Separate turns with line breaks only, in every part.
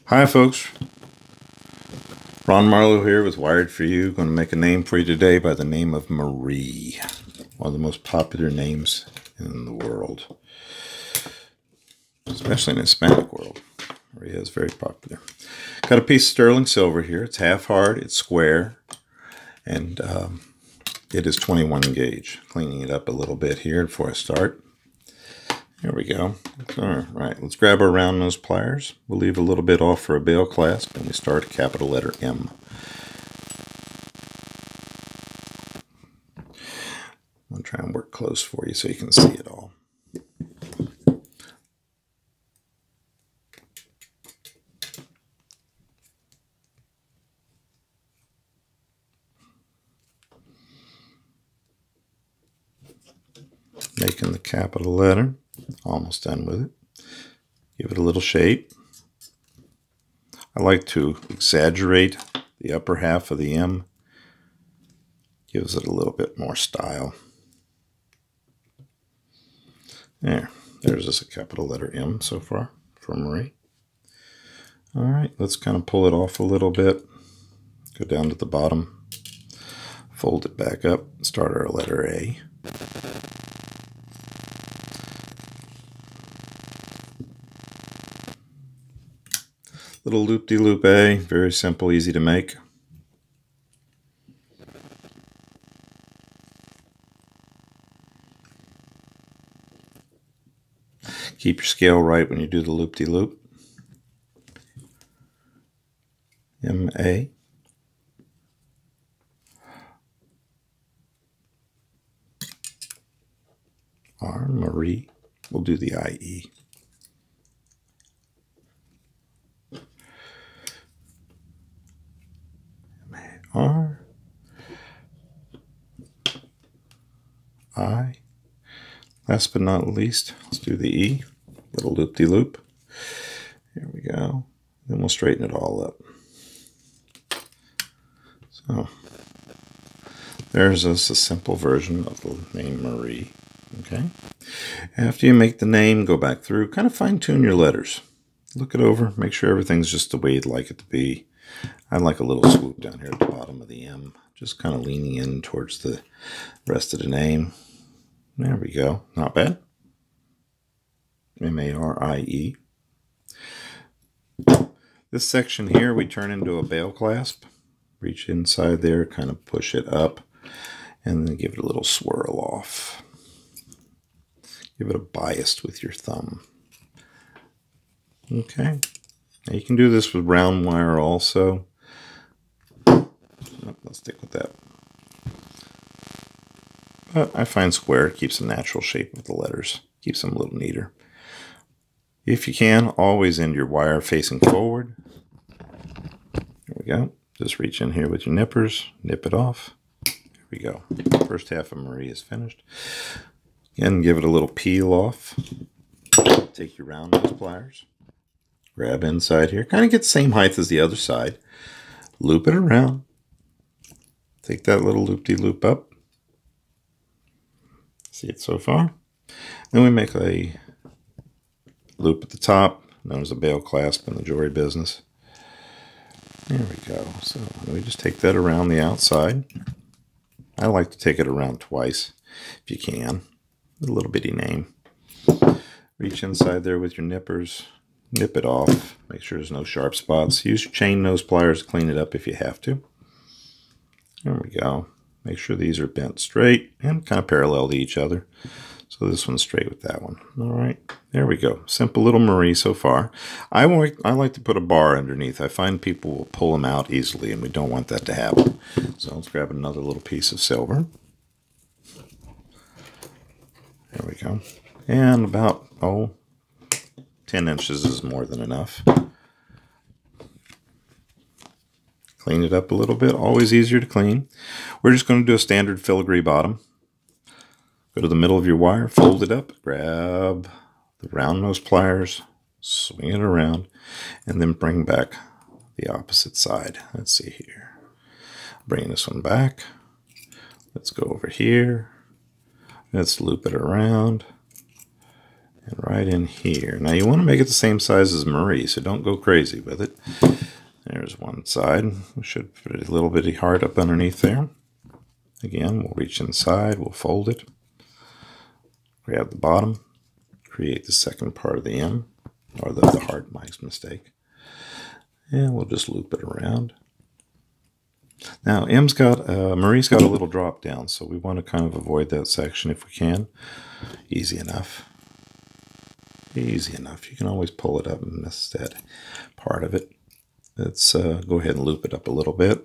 Hi folks, Ron Marlowe here with Wired For You. Going to make a name for you today by the name of Marie. One of the most popular names in the world, especially in the Hispanic world. Maria is very popular. Got a piece of sterling silver here. It's half hard, it's square, and it is 21 gauge. Cleaning it up a little bit here before I start. There we go. All right, let's grab our round nose pliers. We'll leave a little bit off for a bail clasp, and we start a capital letter M. I'm going to try and work close for you so you can see it all. Making the capital letter. Almost done with it. Give it a little shape. I like to exaggerate the upper half of the M. Gives it a little bit more style. There's just a capital letter M so far for Marie. All right, let's kind of pull it off a little bit. Go down to the bottom. Fold it back up. Start our letter A. Little loop-de-loop A, very simple, easy to make. Keep your scale right when you do the loop-de-loop. M-A. R, Marie. We'll do the I-E. R, I. Last but not least, let's do the E. Little loop-de-loop. Here we go. Then we'll straighten it all up. So, there's just a simple version of the name Marie. Okay. After you make the name, go back through, kind of fine-tune your letters. Look it over, make sure everything's just the way you'd like it to be. I like a little swoop down here at the bottom of the M, just kind of leaning in towards the rest of the name. There we go. Not bad. M-A-R-I-E. This section here we turn into a bail clasp. Reach inside there, kind of push it up, and then give it a little swirl off. Give it a bias with your thumb. Okay. Now you can do this with round wire also. Let's stick with that. But I find square keeps a natural shape of the letters. Keeps them a little neater. If you can, always end your wire facing forward. There we go. Just reach in here with your nippers. Nip it off. There we go. First half of Marie is finished. Again, give it a little peel off. Take your round nose pliers. Grab inside here. Kind of get the same height as the other side. Loop it around. Take that little loop-de-loop up. See it so far? Then we make a loop at the top, known as a bail clasp in the jewelry business. There we go. So we just take that around the outside. I like to take it around twice, if you can. A little bitty name. Reach inside there with your nippers. Nip it off. Make sure there's no sharp spots. Use your chain nose pliers to clean it up if you have to. There we go. Make sure these are bent straight and kind of parallel to each other. So this one's straight with that one. All right, there we go. Simple little Marie so far. I like to put a bar underneath. I find people will pull them out easily, and we don't want that to happen. So let's grab another little piece of silver. There we go. And about, 10 inches is more than enough. Clean it up a little bit. Always easier to clean. We're just going to do a standard filigree bottom. Go to the middle of your wire, fold it up, grab the round nose pliers, swing it around, and then bring back the opposite side. Let's see here. Bring this one back. Let's go over here. Let's loop it around. And right in here. Now you want to make it the same size as Marie, so don't go crazy with it. There's one side. We should put a little bitty heart up underneath there. Again, we'll reach inside, we'll fold it. Grab the bottom, create the second part of the M, or the heart, my mistake. And we'll just loop it around. Now, Marie's got a little drop down, so we want to kind of avoid that section if we can. Easy enough. Easy enough. You can always pull it up and miss that part of it. Let's go ahead and loop it up a little bit.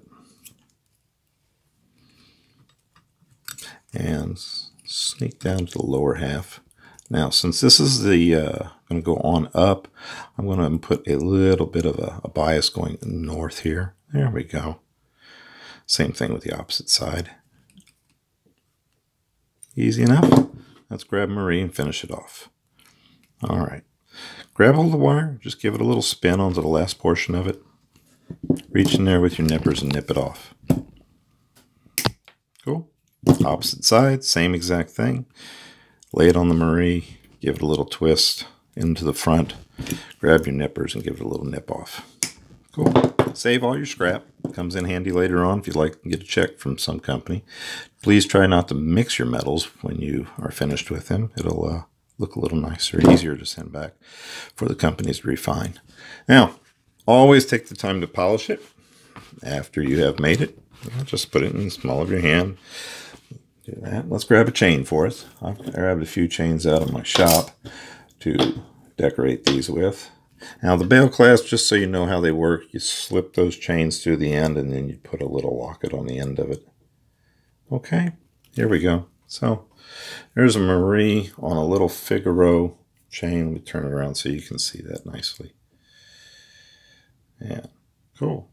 And sneak down to the lower half. Now, since this is the going to go on up, I'm going to put a little bit of a bias going north here. There we go. Same thing with the opposite side. Easy enough. Let's grab Marie and finish it off. All right. Grab hold of the wire. Just give it a little spin onto the last portion of it. Reach in there with your nippers and nip it off. Cool. Opposite side, same exact thing. Lay it on the Marie. Give it a little twist into the front. Grab your nippers and give it a little nip off. Cool. Save all your scrap. Comes in handy later on if you'd like to get a check from some company. Please try not to mix your metals when you are finished with them. It'll look a little nicer, easier to send back for the companies to refine. Now, always take the time to polish it after you have made it. Just put it in the small of your hand. Do that. Let's grab a chain for us. I've grabbed a few chains out of my shop to decorate these with. Now the bail clasp, just so you know how they work, you slip those chains through the end and then you put a little locket on the end of it. Okay, here we go. So there's a Marie on a little Figaro chain. Let me turn it around so you can see that nicely. Yeah, cool.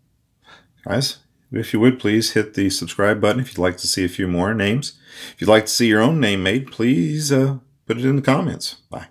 Guys, if you would please hit the subscribe button if you'd like to see a few more names. If you'd like to see your own name made, please put it in the comments. Bye.